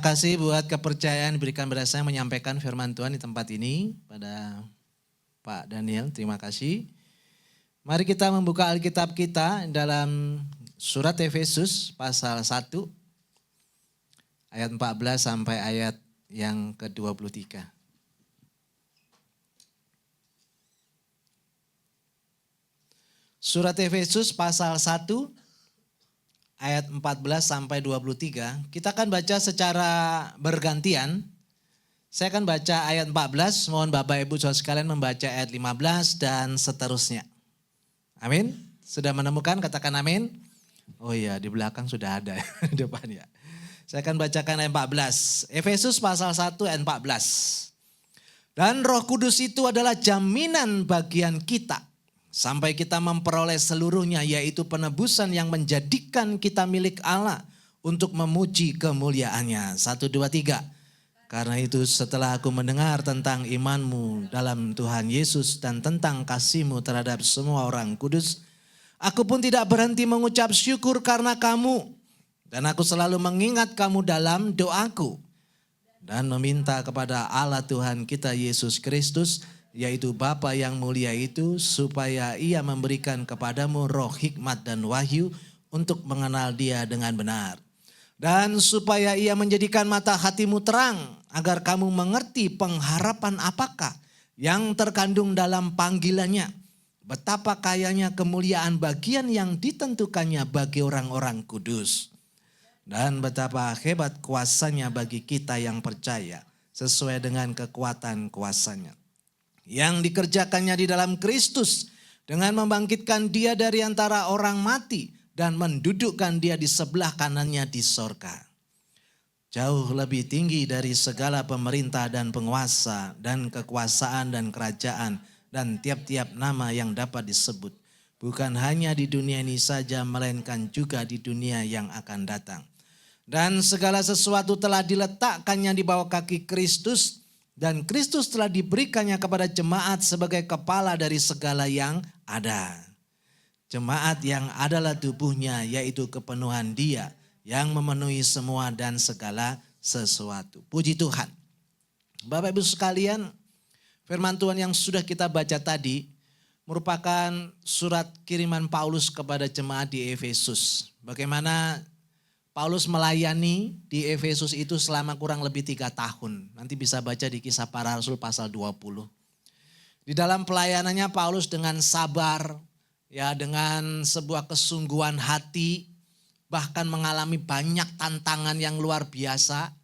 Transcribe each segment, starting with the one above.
kasih buat kepercayaan diberikan pada saya menyampaikan firman Tuhan di tempat ini pada Pak Daniel. Terima kasih. Mari kita membuka Alkitab kita dalam surat Efesus pasal 1 ayat 14 sampai ayat yang ke-23. Surat Efesus pasal 1 ayat 14 sampai 23, kita akan baca secara bergantian. Saya akan baca ayat 14, mohon Bapak Ibu Saudara sekalian membaca ayat 15 dan seterusnya. Amin. Sudah menemukan? Katakan amin. Oh iya, di belakang sudah ada di depan ya. Saya akan bacakan ayat 14. Efesus pasal 1 ayat 14. Dan Roh Kudus itu adalah jaminan bagian kita sampai kita memperoleh seluruhnya, yaitu penebusan yang menjadikan kita milik Allah untuk memuji kemuliaannya. 1, 2, 3. Karena itu setelah aku mendengar tentang imanmu dalam Tuhan Yesus dan tentang kasihmu terhadap semua orang kudus, aku pun tidak berhenti mengucap syukur karena kamu. Dan aku selalu mengingat kamu dalam doaku dan meminta kepada Allah Tuhan kita Yesus Kristus, yaitu Bapa yang mulia itu, supaya ia memberikan kepadamu roh hikmat dan wahyu untuk mengenal dia dengan benar. Dan supaya ia menjadikan mata hatimu terang, agar kamu mengerti pengharapan apakah yang terkandung dalam panggilannya, betapa kayanya kemuliaan bagian yang ditentukannya bagi orang-orang kudus, dan betapa hebat kuasanya bagi kita yang percaya, sesuai dengan kekuatan kuasanya yang dikerjakannya di dalam Kristus dengan membangkitkan dia dari antara orang mati dan mendudukkan dia di sebelah kanannya di sorga. Jauh lebih tinggi dari segala pemerintah dan penguasa dan kekuasaan dan kerajaan dan tiap-tiap nama yang dapat disebut. Bukan hanya di dunia ini saja, melainkan juga di dunia yang akan datang. Dan segala sesuatu telah diletakkannya di bawah kaki Kristus, dan Kristus telah diberikannya kepada jemaat sebagai kepala dari segala yang ada. Jemaat yang adalah tubuhnya, yaitu kepenuhan dia yang memenuhi semua dan segala sesuatu. Puji Tuhan. Bapak Ibu sekalian, firman Tuhan yang sudah kita baca tadi merupakan surat kiriman Paulus kepada jemaat di Efesus. Bagaimana Paulus melayani di Efesus itu selama kurang lebih 3 tahun. Nanti bisa baca di Kisah Para Rasul pasal 20. Di dalam pelayanannya Paulus dengan sabar, ya, dengan sebuah kesungguhan hati, bahkan mengalami banyak tantangan yang luar biasa.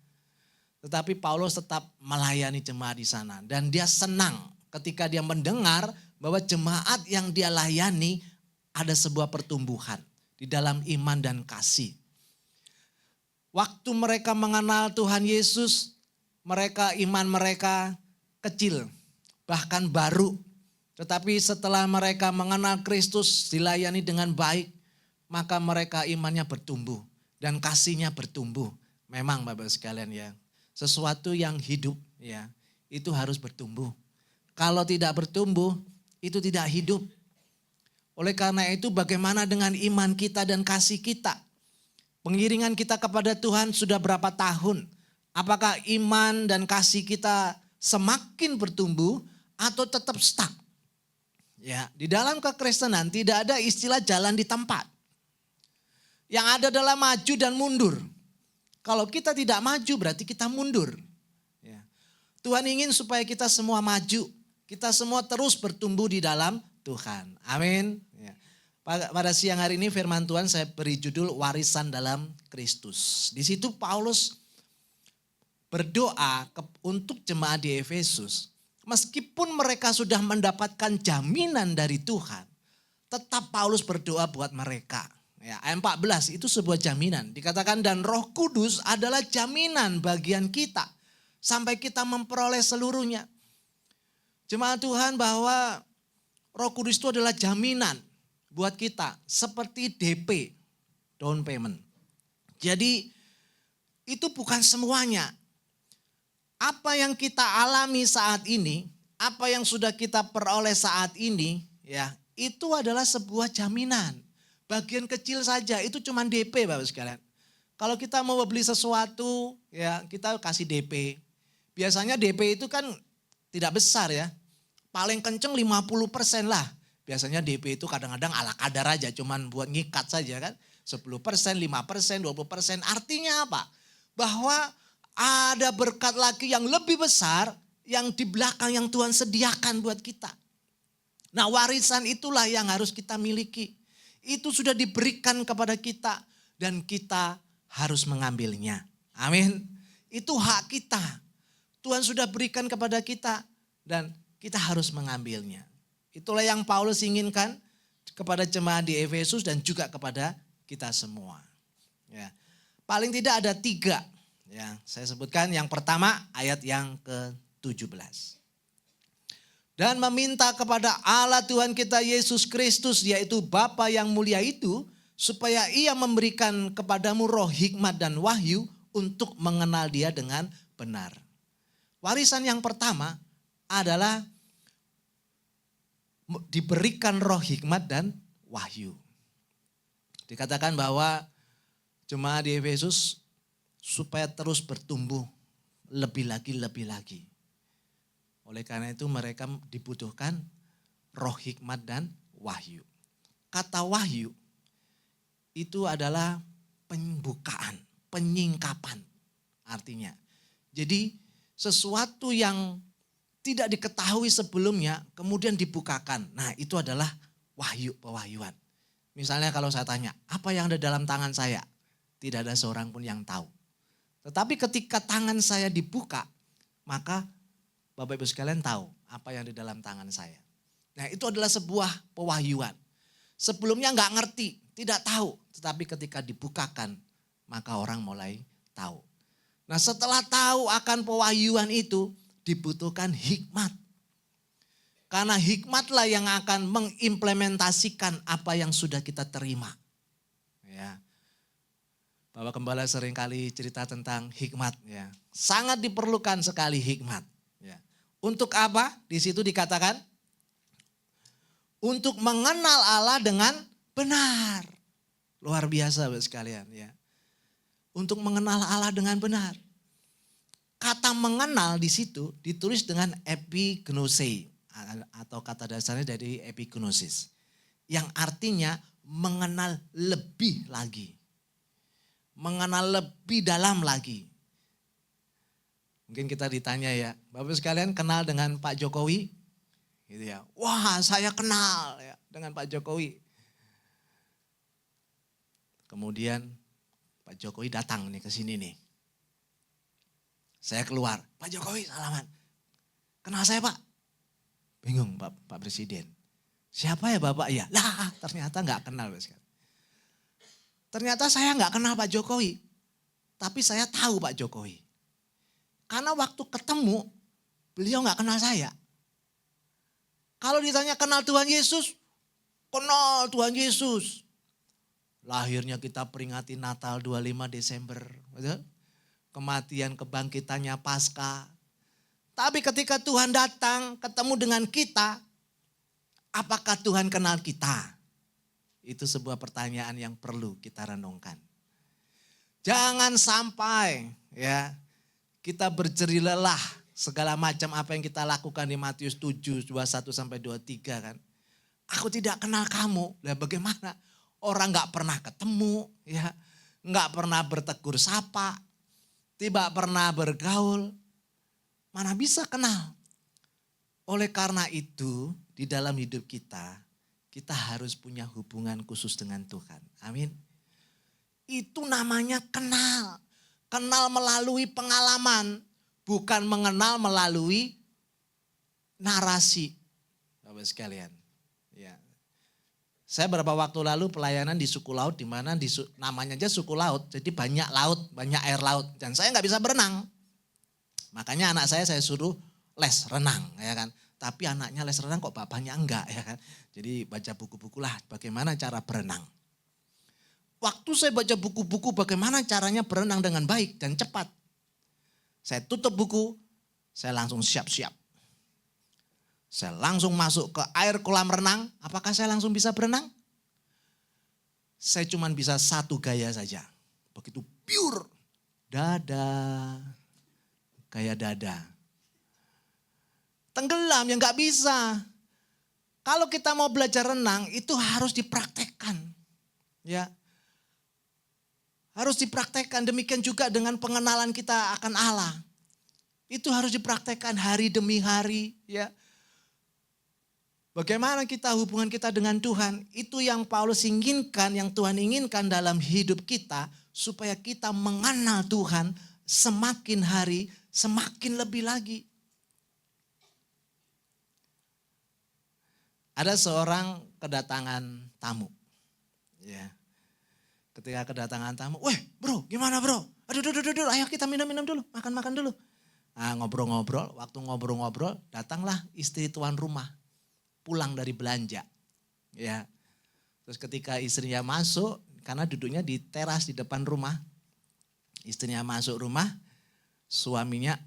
Tetapi Paulus tetap melayani jemaat di sana. Dan dia senang ketika dia mendengar bahwa jemaat yang dia layani ada sebuah pertumbuhan di dalam iman dan kasih. Waktu mereka mengenal Tuhan Yesus, iman mereka kecil, bahkan baru. Tetapi setelah mereka mengenal Kristus, dilayani dengan baik, maka mereka imannya bertumbuh dan kasihnya bertumbuh. Memang Bapak sekalian ya, sesuatu yang hidup ya, itu harus bertumbuh. Kalau tidak bertumbuh, itu tidak hidup. Oleh karena itu bagaimana dengan iman kita dan kasih kita? Pengiringan kita kepada Tuhan sudah berapa tahun? Apakah iman dan kasih kita semakin bertumbuh atau tetap stuck? Ya, di dalam kekristenan tidak ada istilah jalan di tempat. Yang ada adalah maju dan mundur. Kalau kita tidak maju berarti kita mundur. Ya. Tuhan ingin supaya kita semua maju. Kita semua terus bertumbuh di dalam Tuhan. Amin. Ya. Pada siang hari ini firman Tuhan saya beri judul warisan dalam Kristus. Di situ Paulus berdoa untuk jemaat di Efesus. Meskipun mereka sudah mendapatkan jaminan dari Tuhan, tetap Paulus berdoa buat mereka. Ya, ayat 14 itu sebuah jaminan. Dikatakan dan Roh Kudus adalah jaminan bagian kita sampai kita memperoleh seluruhnya. Jemaat Tuhan, bahwa Roh Kudus itu adalah jaminan buat kita, seperti DP, down payment. Jadi itu bukan semuanya. Apa yang kita alami saat ini, apa yang sudah kita peroleh saat ini, ya, itu adalah sebuah jaminan. Bagian kecil saja, itu cuma DP Bapak sekalian. Kalau kita mau beli sesuatu, ya kita kasih DP. Biasanya DP itu kan tidak besar ya. Paling kenceng 50% lah. Biasanya DP itu kadang-kadang ala kadar aja, cuman buat ngikat saja kan. 10%, 5%, 20%. Artinya apa? Bahwa ada berkat lagi yang lebih besar yang di belakang yang Tuhan sediakan buat kita. Nah, warisan itulah yang harus kita miliki. Itu sudah diberikan kepada kita dan kita harus mengambilnya. Amin. Itu hak kita. Tuhan sudah berikan kepada kita dan kita harus mengambilnya. Itulah yang Paulus inginkan kepada jemaat di Efesus dan juga kepada kita semua. Ya. Paling tidak ada 3. Ya, saya sebutkan yang pertama ayat yang ke-17. Dan meminta kepada Allah Tuhan kita Yesus Kristus, yaitu Bapa yang mulia itu, supaya ia memberikan kepadamu roh hikmat dan wahyu untuk mengenal dia dengan benar. Warisan yang pertama adalah diberikan roh hikmat dan wahyu. Dikatakan bahwa jemaat di Efesus supaya terus bertumbuh lebih lagi. Oleh karena itu mereka dibutuhkan roh hikmat dan wahyu. Kata wahyu itu adalah pembukaan, penyingkapan artinya. Jadi sesuatu yang tidak diketahui sebelumnya kemudian dibukakan. Nah, itu adalah pewahyuan. Misalnya kalau saya tanya, apa yang ada dalam tangan saya? Tidak ada seorang pun yang tahu. Tetapi ketika tangan saya dibuka, maka Bapak Ibu sekalian tahu apa yang di dalam tangan saya. Nah, itu adalah sebuah pewahyuan. Sebelumnya nggak ngerti, tidak tahu. Tetapi ketika dibukakan, maka orang mulai tahu. Nah, setelah tahu akan pewahyuan itu, dibutuhkan hikmat. Karena hikmatlah yang akan mengimplementasikan apa yang sudah kita terima. Ya. Bapak Gembala seringkali cerita tentang hikmat. Ya. Sangat diperlukan sekali hikmat. Ya. Untuk apa? Di situ dikatakan, untuk mengenal Allah dengan benar. Luar biasa Bapak sekalian. Ya. Untuk mengenal Allah dengan benar. Kata mengenal di situ ditulis dengan epignosei atau kata dasarnya dari epignosis. Yang artinya mengenal lebih lagi. Mengenal lebih dalam lagi. Mungkin kita ditanya ya, Bapak sekalian kenal dengan Pak Jokowi? Gitu ya. Wah, saya kenal ya dengan Pak Jokowi. Kemudian Pak Jokowi datang nih ke sini nih. Saya keluar, Pak Jokowi salaman. Kenal saya Pak? Bingung Pak Presiden. Siapa ya Bapak? Ya, lah ternyata nggak kenal. Ternyata saya nggak kenal Pak Jokowi. Tapi saya tahu Pak Jokowi. Karena waktu ketemu, beliau nggak kenal saya. Kalau ditanya kenal Tuhan Yesus, kenal Tuhan Yesus. Lahirnya kita peringati Natal 25 Desember. Betul? Kematian kebangkitannya Paskah. Tapi ketika Tuhan datang ketemu dengan kita, apakah Tuhan kenal kita? Itu sebuah pertanyaan yang perlu kita renungkan. Jangan sampai ya kita berjeri lelah segala macam apa yang kita lakukan di Matius 7, 21 sampai 23 kan. Aku tidak kenal kamu. Lah bagaimana? Orang gak pernah ketemu, ya, gak pernah bertegur sapa, tidak pernah bergaul, mana bisa kenal. Oleh karena itu di dalam hidup kita harus punya hubungan khusus dengan Tuhan. Amin. Itu namanya kenal. Kenal melalui pengalaman, bukan mengenal melalui narasi. Bapak sekalian. Ya. Saya beberapa waktu lalu pelayanan di suku laut, di mana namanya aja suku laut. Jadi banyak laut, banyak air laut. Dan saya nggak bisa berenang. Makanya anak saya suruh les renang, ya kan. Tapi anaknya les renang kok bapaknya enggak, ya kan. Jadi baca buku-buku lah bagaimana cara berenang. Waktu saya baca buku-buku bagaimana caranya berenang dengan baik dan cepat. Saya tutup buku, saya langsung siap-siap. Saya langsung masuk ke air kolam renang, apakah saya langsung bisa berenang? Saya cuma bisa satu gaya saja. Begitu pure. Dada, kayak dada. Tenggelam ya nggak bisa. Kalau kita mau belajar renang itu harus dipraktekkan. Ya. Harus dipraktekkan, demikian juga dengan pengenalan kita akan Allah. Itu harus dipraktekkan hari demi hari, ya. Bagaimana hubungan kita dengan Tuhan, itu yang Paulus inginkan, yang Tuhan inginkan dalam hidup kita, supaya kita mengenal Tuhan semakin hari, semakin lebih lagi. Ada seorang kedatangan tamu, ya. Ketika kedatangan tamu, weh bro gimana bro? Aduh, ayo kita minum dulu, makan dulu. Nah, ngobrol-ngobrol, waktu ngobrol-ngobrol datanglah istri tuan rumah pulang dari belanja. Ya. Terus ketika istrinya masuk, karena duduknya di teras di depan rumah. Istrinya masuk rumah, suaminya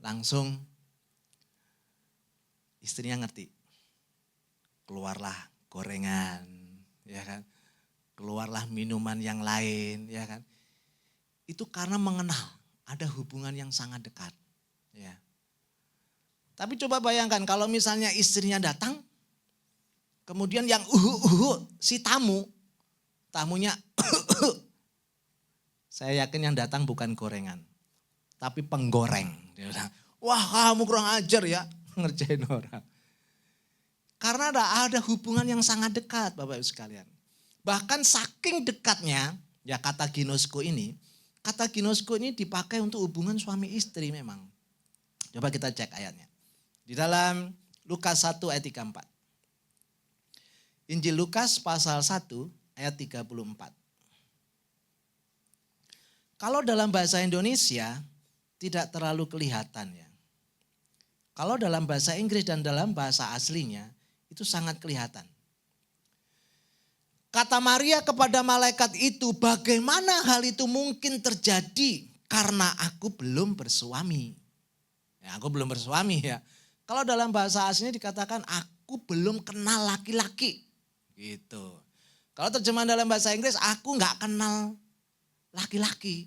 langsung istrinya ngerti. Keluarlah gorengan, ya kan? Keluarlah minuman yang lain, ya kan? Itu karena mengenal, ada hubungan yang sangat dekat. Ya. Tapi coba bayangkan kalau misalnya istrinya datang, kemudian yang si tamunya saya yakin yang datang bukan gorengan, tapi penggoreng. Dia bilang, wah kamu kurang ajar ya ngerjain orang. Karena ada hubungan yang sangat dekat Bapak Ibu sekalian. Bahkan saking dekatnya, ya kata ginosko ini dipakai untuk hubungan suami istri memang. Coba kita cek ayatnya. Di dalam Lukas 1 ayat 34. Injil Lukas pasal 1 ayat 34. Kalau dalam bahasa Indonesia tidak terlalu kelihatan ya. Kalau dalam bahasa Inggris dan dalam bahasa aslinya itu sangat kelihatan. Kata Maria kepada malaikat itu, bagaimana hal itu mungkin terjadi karena aku belum bersuami. Ya, aku belum bersuami ya. Kalau dalam bahasa aslinya dikatakan aku belum kenal laki-laki. Gitu. Kalau terjemahan dalam bahasa Inggris aku gak kenal laki-laki.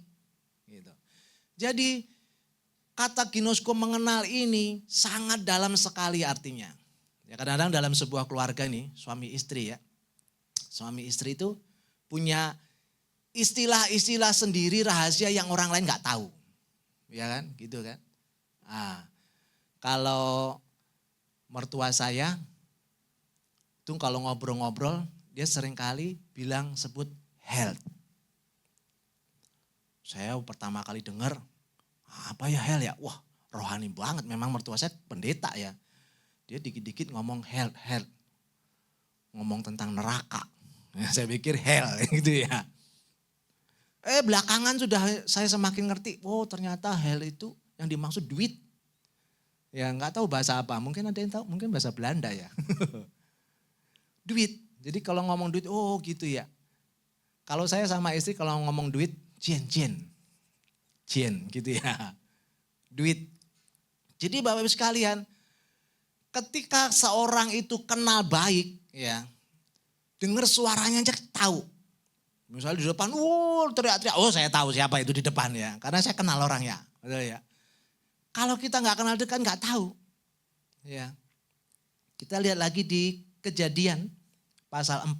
Gitu. Jadi kata ginosko mengenal ini sangat dalam sekali artinya. Ya kadang-kadang dalam sebuah keluarga nih suami istri ya. Suami istri itu punya istilah-istilah sendiri rahasia yang orang lain gak tahu. Ya kan gitu kan. Nah, kalau mertua saya tuh kalau ngobrol-ngobrol dia seringkali bilang sebut health. Saya pertama kali dengar apa ya health ya? Wah rohani banget memang mertua saya pendeta ya. Dia dikit-dikit ngomong health. Ngomong tentang neraka. Ya, saya pikir hell gitu ya. Belakangan sudah saya semakin ngerti. Oh ternyata hell itu yang dimaksud duit. Ya nggak tahu bahasa apa. Mungkin ada yang tahu. Mungkin bahasa Belanda ya. Duit. Jadi kalau ngomong duit, oh gitu ya. Kalau saya sama istri kalau ngomong duit, jen gitu ya. Duit. Jadi Bapak Ibu sekalian, ketika seorang itu kenal baik ya. Dengar suaranya aja tahu. Misalnya di depan, teriak-teriak, oh saya tahu siapa itu di depan ya. Karena saya kenal orangnya. Betul ya. Kalau kita nggak kenal dekat nggak tahu. Ya. Kita lihat lagi di Kejadian pasal 4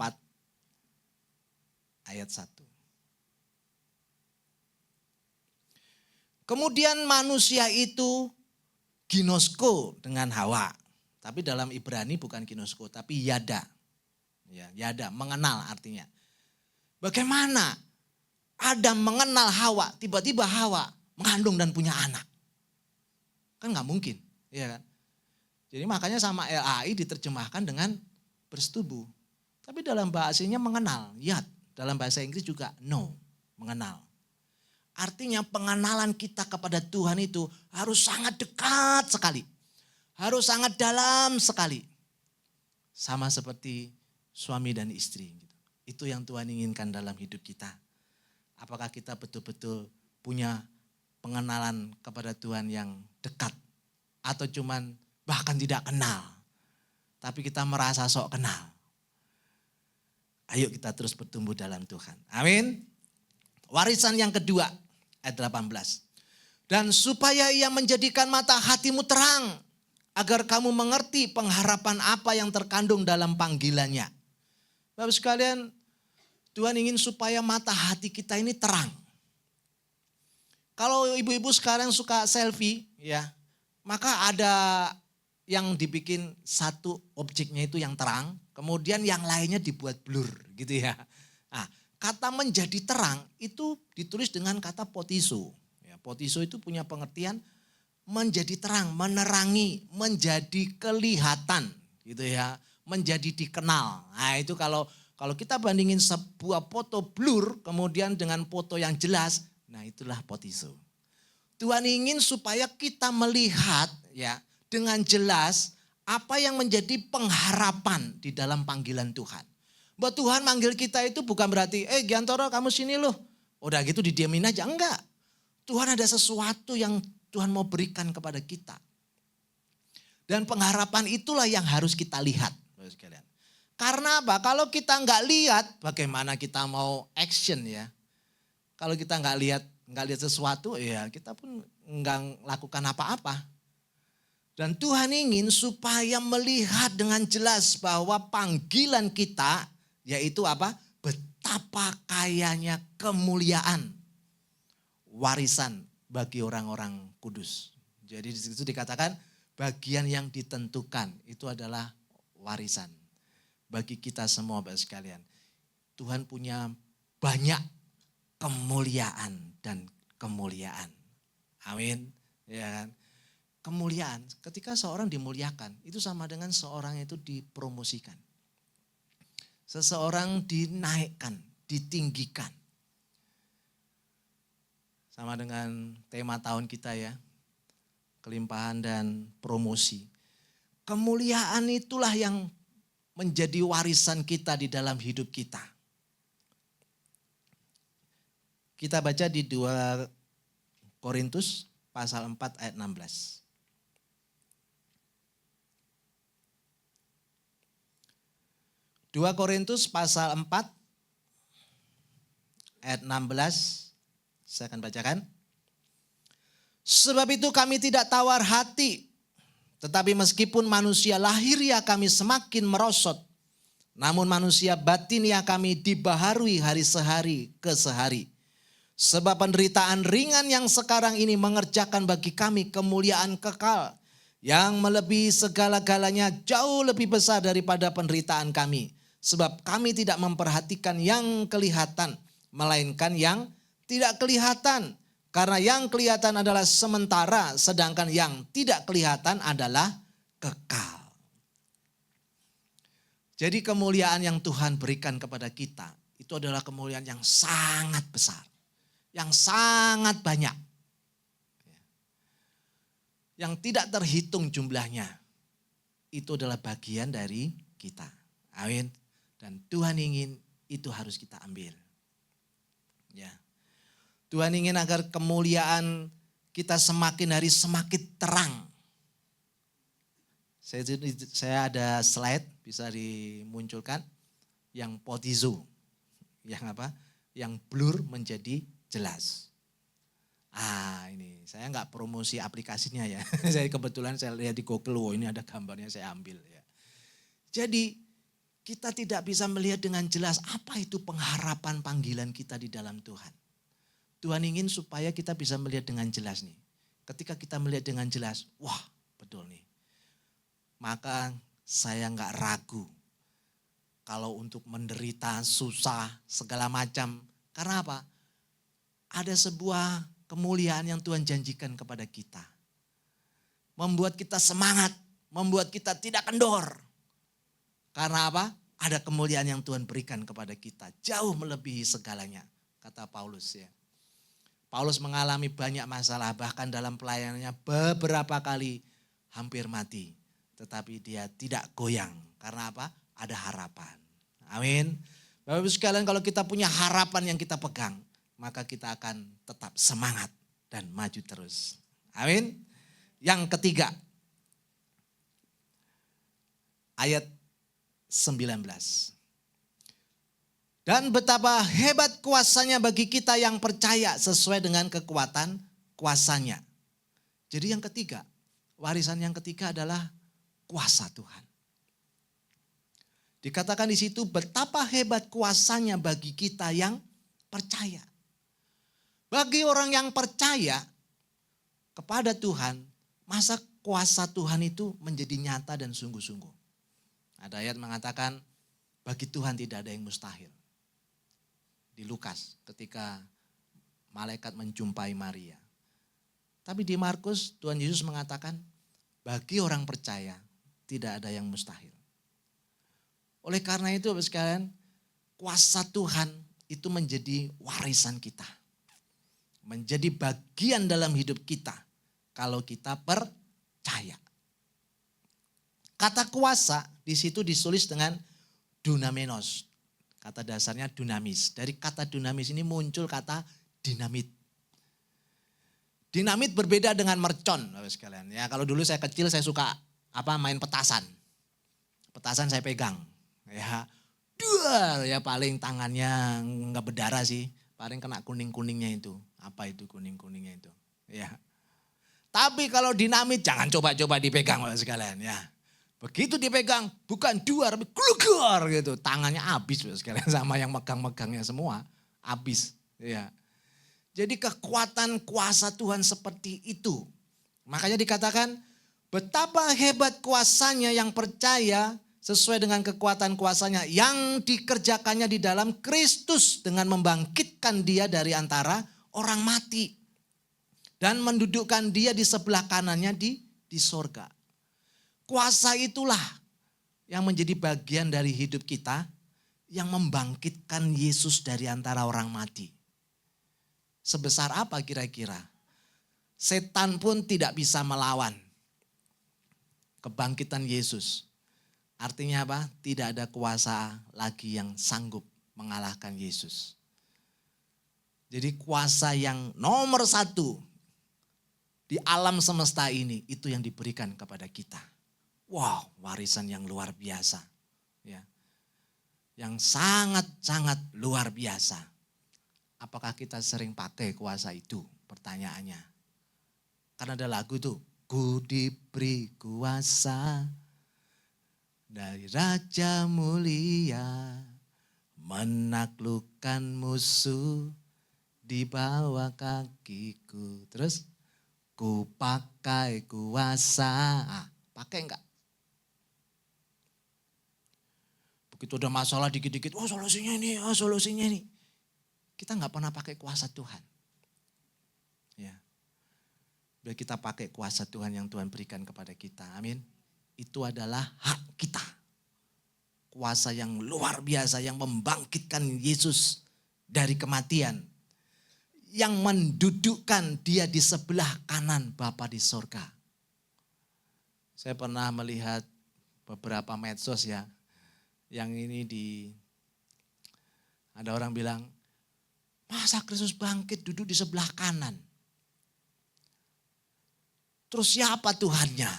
ayat 1. Kemudian manusia itu ginosko dengan Hawa. Tapi dalam Ibrani bukan ginosko, tapi yada. Ya, yada, mengenal artinya. Bagaimana Adam mengenal Hawa, tiba-tiba Hawa mengandung dan punya anak. Kan gak mungkin, ya kan? Jadi makanya sama LAI diterjemahkan dengan bersetubuh. Tapi dalam bahasanya mengenal, yad. Dalam bahasa Inggris juga know, mengenal. Artinya pengenalan kita kepada Tuhan itu harus sangat dekat sekali. Harus sangat dalam sekali. Sama seperti suami dan istri. Itu yang Tuhan inginkan dalam hidup kita. Apakah kita betul-betul punya pengenalan kepada Tuhan yang dekat. Atau cuman bahkan tidak kenal. Tapi kita merasa sok kenal. Ayo kita terus bertumbuh dalam Tuhan. Amin. Warisan yang kedua, ayat 18. Dan supaya ia menjadikan mata hatimu terang, agar kamu mengerti pengharapan apa yang terkandung dalam panggilannya. Bapak sekalian, Tuhan ingin supaya mata hati kita ini terang. Kalau ibu-ibu sekarang suka selfie, ya, maka ada yang dibikin satu objeknya itu yang terang, kemudian yang lainnya dibuat blur gitu ya. Nah, kata menjadi terang itu ditulis dengan kata potiso. Ya, potiso itu punya pengertian menjadi terang, menerangi, menjadi kelihatan gitu ya, menjadi dikenal. Nah, itu kalau kita bandingin sebuah foto blur kemudian dengan foto yang jelas, nah itulah potiso. Tuhan ingin supaya kita melihat ya dengan jelas apa yang menjadi pengharapan di dalam panggilan Tuhan. Bahwa Tuhan manggil kita itu bukan berarti, Giantoro kamu sini loh. Udah gitu didiamin aja, enggak. Tuhan ada sesuatu yang Tuhan mau berikan kepada kita. Dan pengharapan itulah yang harus kita lihat. Karena apa? Kalau kita enggak lihat, bagaimana kita mau action ya. Kalau kita enggak lihat sesuatu, ya kita pun enggak lakukan apa-apa. Dan Tuhan ingin supaya melihat dengan jelas bahwa panggilan kita yaitu apa? Betapa kayanya kemuliaan warisan bagi orang-orang kudus. Jadi di situ dikatakan bagian yang ditentukan itu adalah warisan bagi kita semua Bapak sekalian. Tuhan punya banyak kemuliaan dan kemuliaan. Amin. Ya kan? Kemuliaan, ketika seorang dimuliakan, itu sama dengan seorang itu dipromosikan. Seseorang dinaikkan, ditinggikan. Sama dengan tema tahun kita ya, kelimpahan dan promosi. Kemuliaan itulah yang menjadi warisan kita di dalam hidup kita. Kita baca di 2 Korintus pasal 4 ayat 16. 2 Korintus pasal 4 ayat 16, saya akan bacakan. Sebab itu kami tidak tawar hati, tetapi meskipun manusia lahiriah kami semakin merosot, namun manusia batiniah kami dibaharui hari sehari ke sehari. Sebab penderitaan ringan yang sekarang ini mengerjakan bagi kami kemuliaan kekal, yang melebihi segala-galanya jauh lebih besar daripada penderitaan kami. Sebab kami tidak memperhatikan yang kelihatan, melainkan yang tidak kelihatan. Karena yang kelihatan adalah sementara, sedangkan yang tidak kelihatan adalah kekal. Jadi kemuliaan yang Tuhan berikan kepada kita, itu adalah kemuliaan yang sangat besar. Yang sangat banyak. Yang tidak terhitung jumlahnya. Itu adalah bagian dari kita. Amin. Dan Tuhan ingin itu harus kita ambil. Ya. Tuhan ingin agar kemuliaan kita semakin hari semakin terang. Saya ada slide bisa dimunculkan yang potizo. Yang apa? Yang blur menjadi jelas. Ini saya enggak promosi aplikasinya ya. Saya kebetulan saya lihat di Google, ini ada gambarnya saya ambil ya. Jadi kita tidak bisa melihat dengan jelas apa itu pengharapan panggilan kita di dalam Tuhan. Tuhan ingin supaya kita bisa melihat dengan jelas nih. Ketika kita melihat dengan jelas, wah betul nih. Maka saya enggak ragu kalau untuk menderita, susah, segala macam. Karena apa? Ada sebuah kemuliaan yang Tuhan janjikan kepada kita. Membuat kita semangat, membuat kita tidak kendor. Karena apa? Ada kemuliaan yang Tuhan berikan kepada kita. Jauh melebihi segalanya, kata Paulus ya. Paulus mengalami banyak masalah, bahkan dalam pelayanannya beberapa kali hampir mati. Tetapi dia tidak goyang. Karena apa? Ada harapan. Amin. Bapak Ibu sekalian, kalau kita punya harapan yang kita pegang, maka kita akan tetap semangat dan maju terus. Amin. Yang ketiga, ayat 19. Dan betapa hebat kuasanya bagi kita yang percaya sesuai dengan kekuatan kuasanya. Jadi yang ketiga, warisan yang ketiga adalah kuasa Tuhan. Dikatakan di situ betapa hebat kuasanya bagi kita yang percaya. Bagi orang yang percaya kepada Tuhan, masa kuasa Tuhan itu menjadi nyata dan sungguh-sungguh. Ada ayat mengatakan bagi Tuhan tidak ada yang mustahil. Di Lukas ketika malaikat menjumpai Maria. Tapi di Markus Tuhan Yesus mengatakan bagi orang percaya tidak ada yang mustahil. Oleh karena itu Bapak sekalian, kuasa Tuhan itu menjadi warisan kita. Menjadi bagian dalam hidup kita kalau kita percaya. Kata kuasa di situ ditulis dengan dunamenos. Kata dasarnya dunamis. Dari kata dunamis ini muncul kata dinamit. Dinamit berbeda dengan mercon, Bapak sekalian. Ya, kalau dulu saya kecil saya suka main petasan. Petasan saya pegang. Ya, duar ya paling tangannya nggak berdarah sih. Paling kena kuning-kuningnya itu. Apa itu kuning-kuningnya itu? Ya. Tapi kalau dinamit jangan coba-coba dipegang Bapak sekalian ya. Begitu dipegang bukan duar tapi klugar gitu. Tangannya habis sekalian sama yang megang-megangnya semua habis. Ya. Jadi kekuatan kuasa Tuhan seperti itu. Makanya dikatakan betapa hebat kuasanya yang percaya sesuai dengan kekuatan kuasanya yang dikerjakannya di dalam Kristus dengan membangkitkan dia dari antara orang mati. Dan mendudukkan dia di sebelah kanannya di sorga. Kuasa itulah yang menjadi bagian dari hidup kita yang membangkitkan Yesus dari antara orang mati. Sebesar apa kira-kira? Setan pun tidak bisa melawan kebangkitan Yesus. Artinya apa? Tidak ada kuasa lagi yang sanggup mengalahkan Yesus. Jadi kuasa yang nomor satu di alam semesta ini itu yang diberikan kepada kita. Wow, warisan yang luar biasa. Ya. Yang sangat-sangat luar biasa. Apakah kita sering pakai kuasa itu? Pertanyaannya. Karena ada lagu tuh. Ku diberi kuasa dari Raja Mulia. Menaklukkan musuh di bawah kakiku. Terus ku pakai kuasa. Pakai enggak? Begitu ada masalah dikit-dikit, oh solusinya ini, oh solusinya ini. Kita enggak pernah pakai kuasa Tuhan. Ya. Biar kita pakai kuasa Tuhan yang Tuhan berikan kepada kita. Amin. Itu adalah hak kita. Kuasa yang luar biasa yang membangkitkan Yesus dari kematian. Yang mendudukkan dia di sebelah kanan Bapa di sorga. Saya pernah melihat beberapa medsos ya. Yang ini ada orang bilang, masa Kristus bangkit duduk di sebelah kanan? Terus siapa Tuhannya?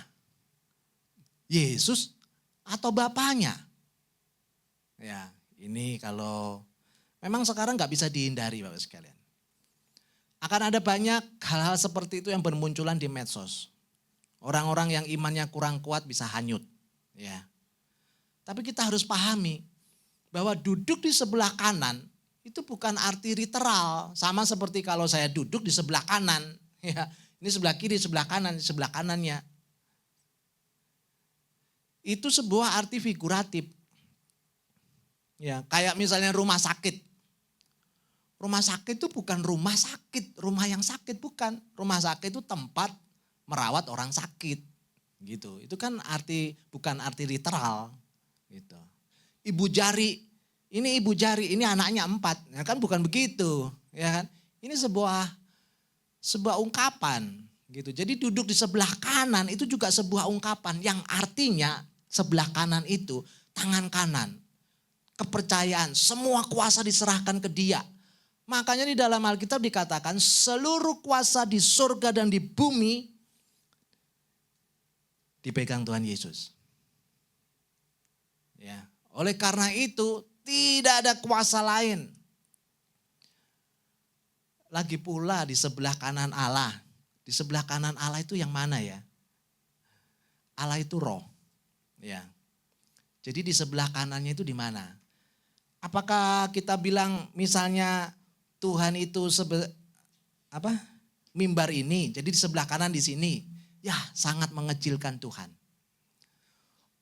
Yesus atau Bapaknya? Ya, ini kalau memang sekarang gak bisa dihindari Bapak sekalian. Akan ada banyak hal-hal seperti itu yang bermunculan di medsos. Orang-orang yang imannya kurang kuat bisa hanyut. Ya. Tapi kita harus pahami bahwa duduk di sebelah kanan itu bukan arti literal. Sama seperti kalau saya duduk di sebelah kanan. Ya, ini sebelah kiri, sebelah kanan, sebelah kanannya. Itu sebuah arti figuratif. Ya, kayak misalnya rumah sakit. Rumah sakit itu bukan rumah sakit, rumah yang sakit bukan. Rumah sakit itu tempat merawat orang sakit. Gitu. Itu kan bukan arti literal. Gitu. Ibu jari, ini ibu jari, ini anaknya 4. Ya kan bukan begitu, ya kan? Ini sebuah ungkapan gitu. Jadi duduk di sebelah kanan itu juga sebuah ungkapan yang artinya sebelah kanan itu tangan kanan. Kepercayaan, semua kuasa diserahkan ke dia. Makanya di dalam Alkitab dikatakan seluruh kuasa di surga dan di bumi dipegang Tuhan Yesus. Ya, oleh karena itu Tidak ada kuasa lain. Lagi pula di sebelah kanan Allah. Di sebelah kanan Allah itu yang mana ya? Allah itu roh. Ya. Jadi di sebelah kanannya itu di mana? Apakah kita bilang misalnya Tuhan itu mimbar ini, jadi di sebelah kanan di sini. Ya, sangat mengecilkan Tuhan.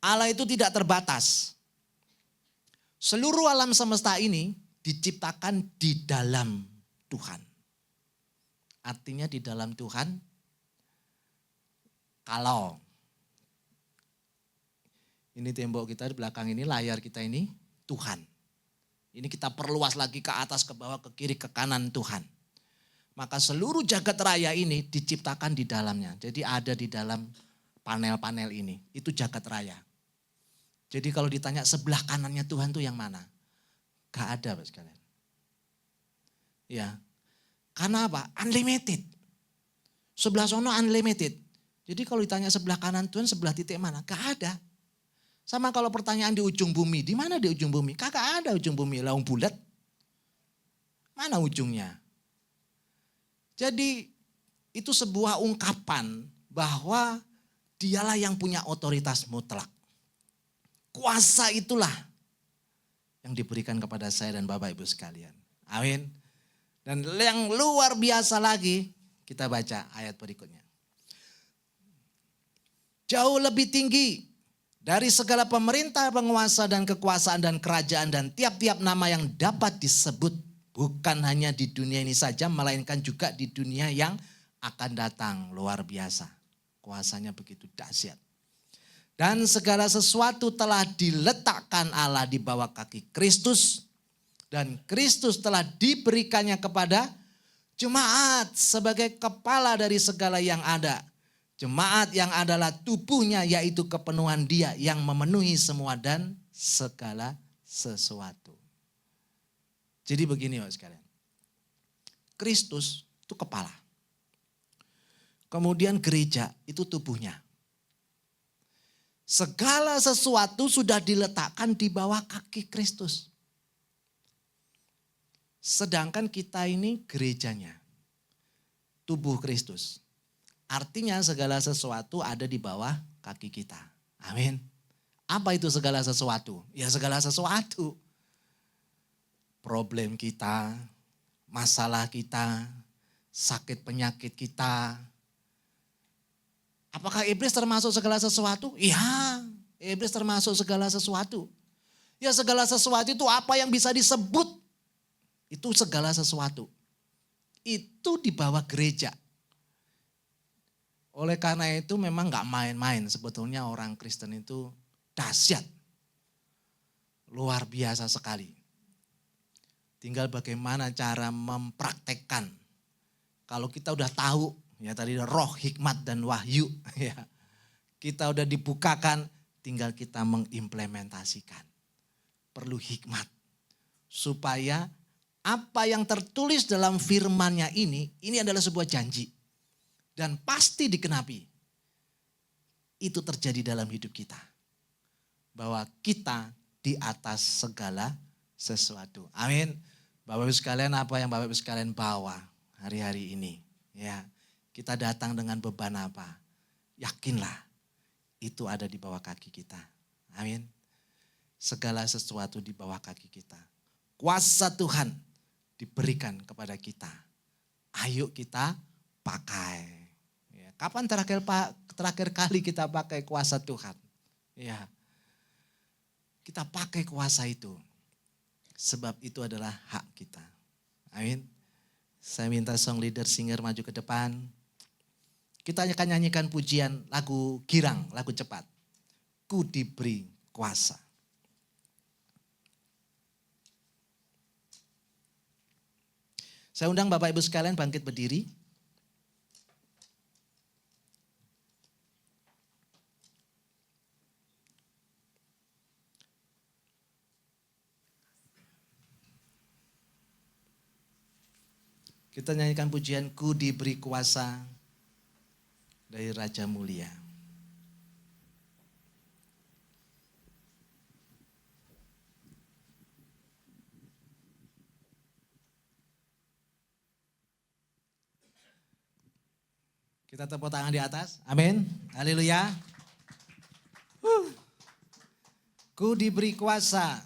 Allah itu tidak terbatas. Seluruh alam semesta ini diciptakan di dalam Tuhan. Artinya di dalam Tuhan, kalau ini tembok kita di belakang ini, layar kita ini Tuhan. Ini kita perluas lagi ke atas, ke bawah, ke kiri, ke kanan Tuhan. Maka seluruh jagat raya ini diciptakan di dalamnya. Jadi ada di dalam panel-panel ini. Itu jagat raya. Jadi kalau ditanya sebelah kanannya Tuhan tuh yang mana? Gak ada Pak sekalian. Ya. Karena apa? Unlimited. Sebelah sono unlimited. Jadi kalau ditanya sebelah kanan Tuhan sebelah titik mana? Gak ada. Sama kalau pertanyaan di ujung bumi. Di mana di ujung bumi? Kagak ada ujung bumi. Laung bulat. Mana ujungnya? Jadi itu sebuah ungkapan bahwa dialah yang punya otoritas mutlak. Kuasa itulah yang diberikan kepada saya dan Bapak Ibu sekalian. Amin. Dan yang luar biasa lagi, kita baca ayat berikutnya. Jauh lebih tinggi dari segala pemerintah, penguasa dan kekuasaan dan kerajaan dan tiap-tiap nama yang dapat disebut. Bukan hanya di dunia ini saja, melainkan juga di dunia yang akan datang. Luar biasa. Kuasanya begitu dahsyat. Dan segala sesuatu telah diletakkan Allah di bawah kaki Kristus. Dan Kristus telah diberikannya kepada jemaat sebagai kepala dari segala yang ada. Jemaat yang adalah tubuhnya, yaitu kepenuhan Dia yang memenuhi semua dan segala sesuatu. Jadi begini Bapak sekalian. Kristus itu kepala. Kemudian gereja itu tubuhnya. Segala sesuatu sudah diletakkan di bawah kaki Kristus. Sedangkan kita ini gerejanya, tubuh Kristus. Artinya segala sesuatu ada di bawah kaki kita. Amin. Apa itu segala sesuatu? Ya segala sesuatu. Problem kita, masalah kita, sakit penyakit kita. Apakah iblis termasuk segala sesuatu? Iya, iblis termasuk segala sesuatu. Ya segala sesuatu itu apa yang bisa disebut? Itu segala sesuatu. Itu di bawah gereja. Oleh karena itu memang gak main-main. Sebetulnya orang Kristen itu dahsyat. Luar biasa sekali. Tinggal bagaimana cara mempraktekkan. Kalau kita udah tahu, ya tadi roh, hikmat dan wahyu. Ya, kita udah dibukakan, tinggal kita mengimplementasikan. Perlu hikmat. Supaya apa yang tertulis dalam firman-Nya ini adalah sebuah janji. Dan pasti dikenapi. Itu terjadi dalam hidup kita. Bahwa kita di atas segala sesuatu. Amin. Bapak Ibu sekalian, apa yang Bapak Ibu sekalian bawa hari-hari ini? Ya, kita datang dengan beban apa? Yakinlah itu ada di bawah kaki kita. Amin. Segala sesuatu di bawah kaki kita. Kuasa Tuhan diberikan kepada kita. Ayo kita pakai. Ya, kapan terakhir kali kita pakai kuasa Tuhan? Ya, kita pakai kuasa itu. Sebab itu adalah hak kita. Amin. Saya minta song leader singer maju ke depan. Kita akan nyanyikan pujian lagu girang, lagu cepat. Ku diberi kuasa. Saya undang Bapak Ibu sekalian bangkit berdiri. Kita nyanyikan pujian Ku diberi kuasa dari Raja Mulia. Kita tepuk tangan di atas. Amin. Haleluya. Ku diberi kuasa.